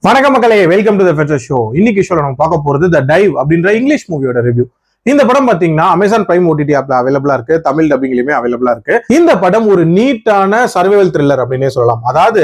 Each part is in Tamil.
வணக்கம் மக்களே, வெல்கம் டு தி ஃபெச்சர் ஷோ. இன்னைக்கு ஷோல நம்ம பார்க்க போறது த டைவ் அப்படின்ற இங்கிலீஷ் மூவியோட ரிவ்யூ. இந்த படம் பாத்தீங்கன்னா அமேசான் பிரைம் ஓடிடி ஆப்ல அவைலபிளா இருக்கு, தமிழ் டப்பிங்லயுமே அவைலபிளா இருக்கு. இந்த படம் ஒரு நீட்டான சர்வைவல் த்ரில்லர் அப்படின்னே சொல்லலாம். அதாவது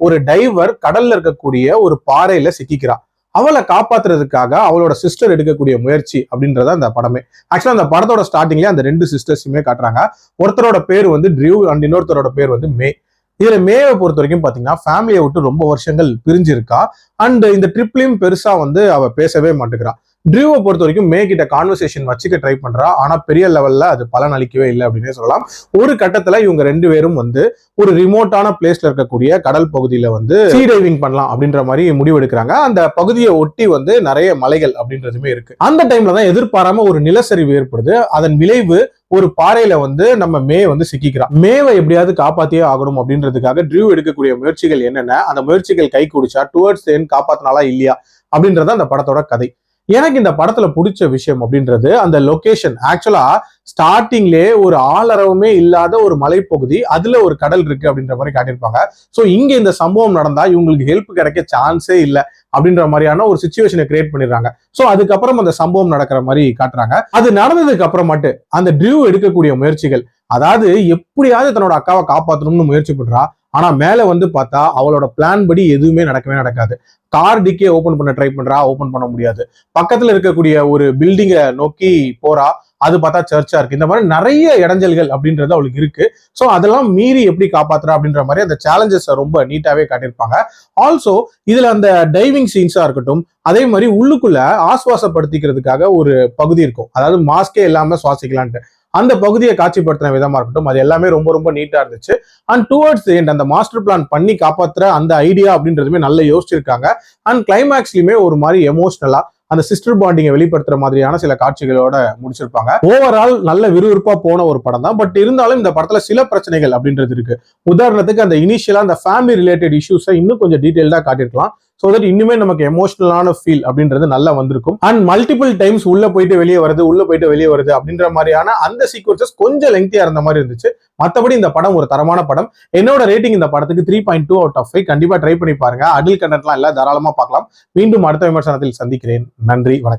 ஒரு டைவர் கடல்ல இருக்கக்கூடிய ஒரு பாறையில சிக்கிக்கிறா. அவளை காப்பாத்துறதுக்காக அவளோட சிஸ்டர் எடுக்கக்கூடிய முயற்சி அப்படின்றத அந்த படமே. ஆக்சுவலா அந்த படத்தோட ஸ்டார்டிங்ல அந்த ரெண்டு சிஸ்டர்ஸுமே காட்டுறாங்க. ஒருத்தரோட பேர் வந்து ட்ரியூ அண்ட் இன்னொருத்தரோட பேர் வந்து மே. இதுல மேவை பொறுத்த வரைக்கும் பாத்தீங்கன்னா ஃபேமிலியை விட்டு ரொம்ப வருஷங்கள் பிரிஞ்சிருக்கா. அண்ட் இந்த ட்ரிப்லயும் பெருசா வந்து அவ பேசவே மாட்டேங்கிறா. ட்ரியூவை பொறுத்த வரைக்கும் மே கிட்ட கான்வர்சேஷன் வச்சுக்க ட்ரை பண்றா. ஆனா பெரிய லெவல்ல அது பலன் அளிக்கவே இல்லை அப்படின்னே சொல்லலாம். ஒரு கட்டத்துல இவங்க ரெண்டு பேரும் வந்து ஒரு ரிமோட்டான பிளேஸ்ல இருக்கக்கூடிய கடல் பகுதியில வந்து சீ டைவிங் பண்ணலாம் அப்படின்ற மாதிரி முடிவெடுக்கிறாங்க. அந்த பகுதியை ஒட்டி வந்து நிறைய மலைகள் அப்படின்றதுமே இருக்கு. அந்த டைம்ல தான் எதிர்பாராம ஒரு நிலச்சரிவு ஏற்படுது. அதன் விளைவு ஒரு பாறையில வந்து நம்ம மே வந்து சிக்கிக்கிறா. மேவை எப்படியாவது காப்பாத்தியே ஆகணும் அப்படின்றதுக்காக ட்ரியூ எடுக்கக்கூடிய முயற்சிகள் என்னென்ன, அந்த முயற்சிகள் கை குடிச்சா டுவர்ட்ஸ் எண்ட் காப்பாத்தினாலா இல்லையா அப்படின்றத அந்த படத்தோட கதை. எனக்கு இந்த படத்துல பிடிச்ச விஷயம் அப்படின்றது அந்த லொகேஷன். ஆக்சுவலா ஸ்டார்டிங்லேயே ஒரு ஆளரவுமே இல்லாத ஒரு மலைப்பகுதி, அதுல ஒரு கடல் இருக்கு அப்படின்ற மாதிரி காட்டியிருப்பாங்க. சோ இங்க இந்த சம்பவம் நடந்தா இவங்களுக்கு ஹெல்ப் கிடைக்க சான்ஸே இல்லை அப்படின்ற மாதிரியான ஒரு சிச்சுவேஷனை கிரியேட் பண்ணிடுறாங்க. சோ அதுக்கப்புறம் அந்த சம்பவம் நடக்கிற மாதிரி காட்டுறாங்க. அது நடந்ததுக்கு அப்புறமாட்டு அந்த ட்ரியூ எடுக்கக்கூடிய முயற்சிகள், அதாவது எப்படியாவது தன்னோட அக்காவை காப்பாற்றணும்னு முயற்சி பண்றா. ஆனா மேல வந்து பார்த்தா அவளோட பிளான் படி எதுவுமே நடக்கவே நடக்காது. கார் டிக்கே ஓபன் பண்ண ட்ரை பண்றா, ஓபன் பண்ண முடியாது. பக்கத்துல இருக்கக்கூடிய ஒரு பில்டிங்கை நோக்கி போறா, அது பார்த்தா சர்ச்சா இருக்கு. இந்த மாதிரி நிறைய இடைஞ்சல்கள் அப்படின்றது அவளுக்கு இருக்கு. ஸோ அதெல்லாம் மீறி எப்படி காப்பாத்துறா அப்படின்ற மாதிரி அந்த சேலஞ்சஸ் ரொம்ப நீட்டாவே காட்டியிருப்பாங்க. ஆல்சோ இதுல அந்த டைவிங் சீன்ஸா இருக்கட்டும், அதே மாதிரி உள்ளுக்குள்ள ஆசுவாசப்படுத்திக்கிறதுக்காக ஒரு பகுதி இருக்கும். அதாவது மாஸ்கே இல்லாம சுவாசிக்கலான்ட்டு அந்த பகுதியை காட்சிப்படுத்தின விதமா இருக்கட்டும், அது எல்லாமே ரொம்ப ரொம்ப நீட்டா இருந்துச்சு. அண்ட் டுவர்ட்ஸ் எண்ட் அந்த மாஸ்டர் பிளான் பண்ணி காப்பாத்துற அந்த ஐடியா அப்படின்றதுமே நல்லா யோசிச்சிருக்காங்க. அண்ட் கிளைமேக்ஸ்லயுமே ஒரு மாதிரி எமோஷனலா அந்த சிஸ்டர் பாண்டிங்கை வெளிப்படுத்துற மாதிரியான சில காட்சிகளோட முடிச்சிருப்பாங்க. ஓவரால் நல்ல விறுவிறுப்பா போன ஒரு படம் தான். பட் இருந்தாலும் இந்த படத்துல சில பிரச்சனைகள் அப்படின்றது இருக்கு. உதாரணத்துக்கு அந்த இனிஷியலா அந்த ஃபேமிலி ரிலேட்டட் இஷ்யூஸை இன்னும் கொஞ்சம் டீடைல்டா காட்டியிருக்கலாம். சோ தட் இன்னுமே நமக்கு எமோஷனலான ஃபீல் அப்படின்றது நல்லா வந்திருக்கும். அண்ட் மல்டிபிள் டைம்ஸ் உள்ள போயிட்டு வெளியே வருது அப்படின்ற மாதிரியான அந்த சீக்வன்சஸ் கொஞ்சம் லெங்தியா இருந்த மாதிரி இருந்துச்சு. மற்றபடி இந்த படம் ஒரு தரமான படம். என்னோட ரேட்டிங் இந்த படத்துக்கு 3.2 out of 5. கண்டிப்பா ட்ரை பண்ணி பாருங்க. அடல்ட் கண்டென்ட்லாம் இல்ல, தாராளமா பார்க்கலாம். மீண்டும் அடுத்த விமர்சனத்தில் சந்திக்கிறேன். நன்றி, வணக்கம்.